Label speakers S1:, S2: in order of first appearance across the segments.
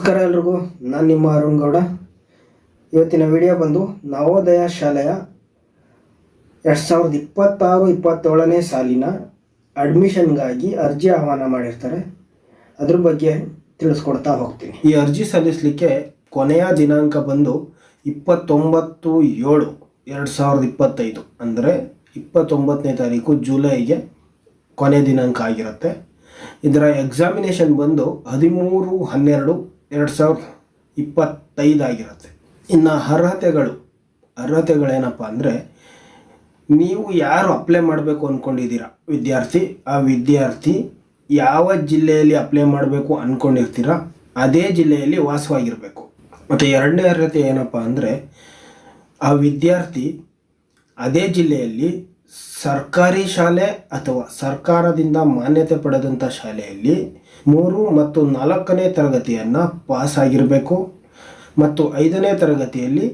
S1: ನಮಸ್ಕಾರ ಎಲ್ರಿಗೂ, ನಾನು ನಿಮ್ಮ ಅರುಣ್ ಗೌಡ. ಇವತ್ತಿನ ವಿಡಿಯೋ ಬಂದು ನವೋದಯ ಶಾಲೆಯ 2026-27ನೇ ಸಾಲಿನ ಅಡ್ಮಿಷನ್ಗಾಗಿ ಅರ್ಜಿ ಆಹ್ವಾನ ಮಾಡಿರ್ತಾರೆ. ಅದ್ರ ಬಗ್ಗೆ ತಿಳಿಸ್ಕೊಡ್ತಾ ಹೋಗ್ತೀನಿ. ಈ ಅರ್ಜಿ ಸಲ್ಲಿಸಲಿಕ್ಕೆ ಕೊನೆಯ ದಿನಾಂಕ ಬಂದು 29/7/2025 ಅಂದರೆ 29ನೇ ತಾರೀಕು ಜುಲೈಗೆ ಕೊನೆ ದಿನಾಂಕ ಆಗಿರುತ್ತೆ. ಇದರ ಎಕ್ಸಾಮಿನೇಷನ್ ಬಂದು 13/12/2025 ಆಗಿರುತ್ತೆ. ಇನ್ನು ಅರ್ಹತೆಗಳೇನಪ್ಪ ಅಂದರೆ, ನೀವು ಯಾರು ಅಪ್ಲೈ ಮಾಡಬೇಕು ಅಂದ್ಕೊಂಡಿದ್ದೀರಾ ಆ ವಿದ್ಯಾರ್ಥಿ ಯಾವ ಜಿಲ್ಲೆಯಲ್ಲಿ ಅಪ್ಲೈ ಮಾಡಬೇಕು ಅಂದ್ಕೊಂಡಿರ್ತೀರ ಅದೇ ಜಿಲ್ಲೆಯಲ್ಲಿ ವಾಸವಾಗಿರಬೇಕು. ಮತ್ತು ಎರಡನೇ ಅರ್ಹತೆ ಏನಪ್ಪ ಅಂದರೆ, ಆ ವಿದ್ಯಾರ್ಥಿ ಅದೇ ಜಿಲ್ಲೆಯಲ್ಲಿ ಸರ್ಕಾರಿ ಶಾಲೆ ಅಥವಾ ಸರ್ಕಾರದಿಂದ ಮಾನ್ಯತೆ ಪಡೆದಂಥ ಶಾಲೆಯಲ್ಲಿ 3 ಮತ್ತು 4ನೇ ತರಗತಿಯನ್ನು ಪಾಸ್ ಆಗಿರಬೇಕು ಮತ್ತು 5ನೇ ತರಗತಿಯಲ್ಲಿ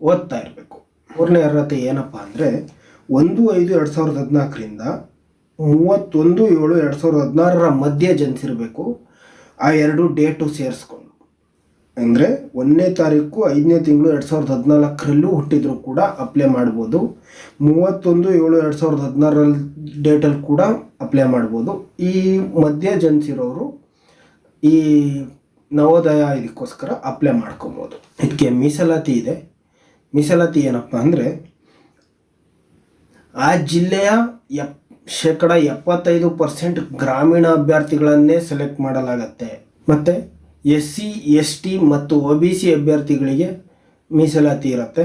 S1: ಓದ್ತಾ ಇರಬೇಕು. 3ನೇ ಅರ್ಹತೆ ಏನಪ್ಪ ಅಂದರೆ, 1/5/2014ರಿಂದ 31/7/2016 ಮಧ್ಯೆ ಜನಿಸಿರಬೇಕು. ಆ ಎರಡು ಡೇಟು ಸೇರಿಸ್ಕೊಂಡು, ಅಂದರೆ 1ನೇ ತಾರೀಕು 5ನೇ ತಿಂಗಳು 2014ರಲ್ಲೂ ಹುಟ್ಟಿದ್ರು ಕೂಡ ಅಪ್ಲೈ ಮಾಡ್ಬೋದು. 31/7/2016 ಡೇಟಲ್ಲಿ ಕೂಡ ಅಪ್ಲೈ ಮಾಡ್ಬೋದು. ಈ ಮಧ್ಯೆ ಜನಿಸಿರೋರು ಈ ನವೋದಯ ಇದಕ್ಕೋಸ್ಕರ ಅಪ್ಲೈ ಮಾಡ್ಕೊಬೋದು. ಇದಕ್ಕೆ ಮೀಸಲಾತಿ ಇದೆ. ಮೀಸಲಾತಿ ಏನಪ್ಪ ಅಂದರೆ, ಆ ಜಿಲ್ಲೆಯ 75% ಗ್ರಾಮೀಣ ಅಭ್ಯರ್ಥಿಗಳನ್ನೇ ಸೆಲೆಕ್ಟ್ ಮಾಡಲಾಗತ್ತೆ. ಮತ್ತು SC ST ಮತ್ತು OBC ಅಭ್ಯರ್ಥಿಗಳಿಗೆ ಮೀಸಲಾತಿ ಇರುತ್ತೆ.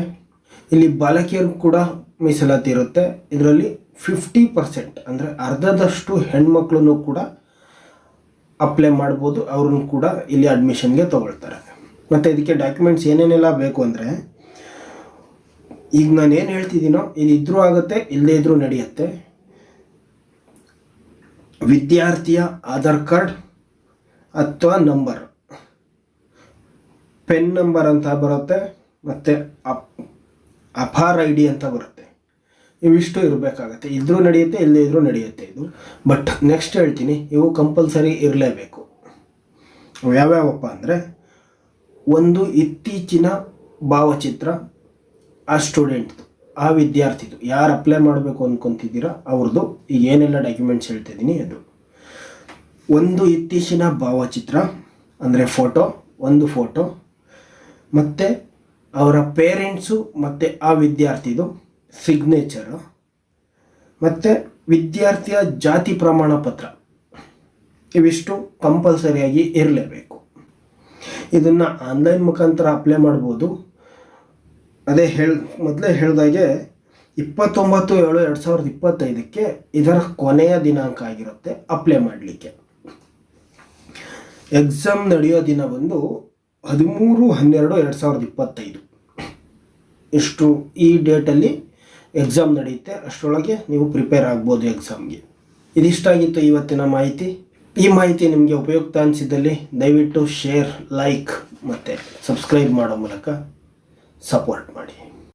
S1: ಇಲ್ಲಿ ಬಾಲಕಿಯರು ಕೂಡ ಮೀಸಲಾತಿ ಇರುತ್ತೆ. ಇದರಲ್ಲಿ 50% ಅಂದರೆ ಅರ್ಧದಷ್ಟು ಹೆಣ್ಮಕ್ಳನ್ನು ಕೂಡ ಅಪ್ಲೈ ಮಾಡ್ಬೋದು. ಅವ್ರನ್ನ ಕೂಡ ಇಲ್ಲಿ ಅಡ್ಮಿಷನ್ಗೆ ತೊಗೊಳ್ತಾರೆ. ಮತ್ತು ಇದಕ್ಕೆ ಡಾಕ್ಯುಮೆಂಟ್ಸ್ ಏನೇನೆಲ್ಲ ಬೇಕು ಅಂದರೆ, ಈಗ ನಾನು ಏನು ಹೇಳ್ತಿದ್ದೀನೋ ಇದಿದ್ರೂ ಆಗುತ್ತೆ, ಇಲ್ಲದೇ ಇದ್ರೂ ನಡೆಯುತ್ತೆ. ವಿದ್ಯಾರ್ಥಿಯ ಆಧಾರ್ ಕಾರ್ಡ್ ಅಥವಾ ನಂಬರ್, ಪೆನ್ ನಂಬರ್ ಅಂತ ಬರುತ್ತೆ, ಮತ್ತು ಅಫಾರ್ ID ಅಂತ ಬರುತ್ತೆ. ಇವಿಷ್ಟು ಇರಬೇಕಾಗತ್ತೆ. ಇದ್ರೂ ನಡೆಯುತ್ತೆ, ಇಲ್ಲದೇ ಇದ್ರೂ ನಡೆಯುತ್ತೆ ಇದು. ಬಟ್ ನೆಕ್ಸ್ಟ್ ಹೇಳ್ತೀನಿ, ಇವು ಕಂಪಲ್ಸರಿ ಇರಲೇಬೇಕು. ಯಾವ್ಯಾವಪ್ಪ ಅಂದರೆ, ಒಂದು ಇತ್ತೀಚಿನ ಭಾವಚಿತ್ರ ಆ ಸ್ಟೂಡೆಂಟ್ದು, ಆ ವಿದ್ಯಾರ್ಥಿದು, ಯಾರು ಅಪ್ಲೈ ಮಾಡಬೇಕು ಅಂದ್ಕೊತಿದ್ದೀರಾ ಅವ್ರದ್ದು. ಈಗ ಏನೆಲ್ಲ ಡಾಕ್ಯುಮೆಂಟ್ಸ್ ಹೇಳ್ತಿದ್ದೀನಿ ಅದು. ಒಂದು ಇತ್ತೀಚಿನ ಭಾವಚಿತ್ರ ಅಂದರೆ ಒಂದು ಫೋಟೋ, ಮತ್ತು ಅವರ ಪೇರೆಂಟ್ಸು ಮತ್ತು ಆ ವಿದ್ಯಾರ್ಥಿದು ಸಿಗ್ನೇಚರು, ಮತ್ತು ವಿದ್ಯಾರ್ಥಿಯ ಜಾತಿ ಪ್ರಮಾಣ ಪತ್ರ. ಇವಿಷ್ಟು ಕಂಪಲ್ಸರಿಯಾಗಿ ಇರಲೇಬೇಕು. ಇದನ್ನು ಆನ್ಲೈನ್ ಮುಖಾಂತರ ಅಪ್ಲೈ ಮಾಡ್ಬೋದು. ಅದೇ ಮೊದಲೇ ಹೇಳಿದಾಗೆ 29/7/2025ಕ್ಕೆ ಇದರ ಕೊನೆಯ ದಿನಾಂಕ ಆಗಿರುತ್ತೆ ಅಪ್ಲೈ ಮಾಡಲಿಕ್ಕೆ. ಎಕ್ಸಾಮ್ ನಡೆಯೋ ದಿನ ಬಂದು 13/12/2025. ಇಷ್ಟು ಈ ಡೇಟಲ್ಲಿ ಎಕ್ಸಾಮ್ ನಡೆಯುತ್ತೆ. ಅಷ್ಟರೊಳಗೆ ನೀವು ಪ್ರಿಪೇರ್ ಆಗ್ಬೋದು ಎಕ್ಸಾಮ್ಗೆ. ಇದಿಷ್ಟಾಗಿತ್ತು ಇವತ್ತಿನ ಮಾಹಿತಿ. ಈ ಮಾಹಿತಿ ನಿಮಗೆ ಉಪಯುಕ್ತ ಅನಿಸಿದ್ದಲ್ಲಿ ದಯವಿಟ್ಟು ಶೇರ್, ಲೈಕ್ ಮತ್ತು ಸಬ್ಸ್ಕ್ರೈಬ್ ಮಾಡೋ ಮೂಲಕ ಸಪೋರ್ಟ್ ಮಾಡಿ.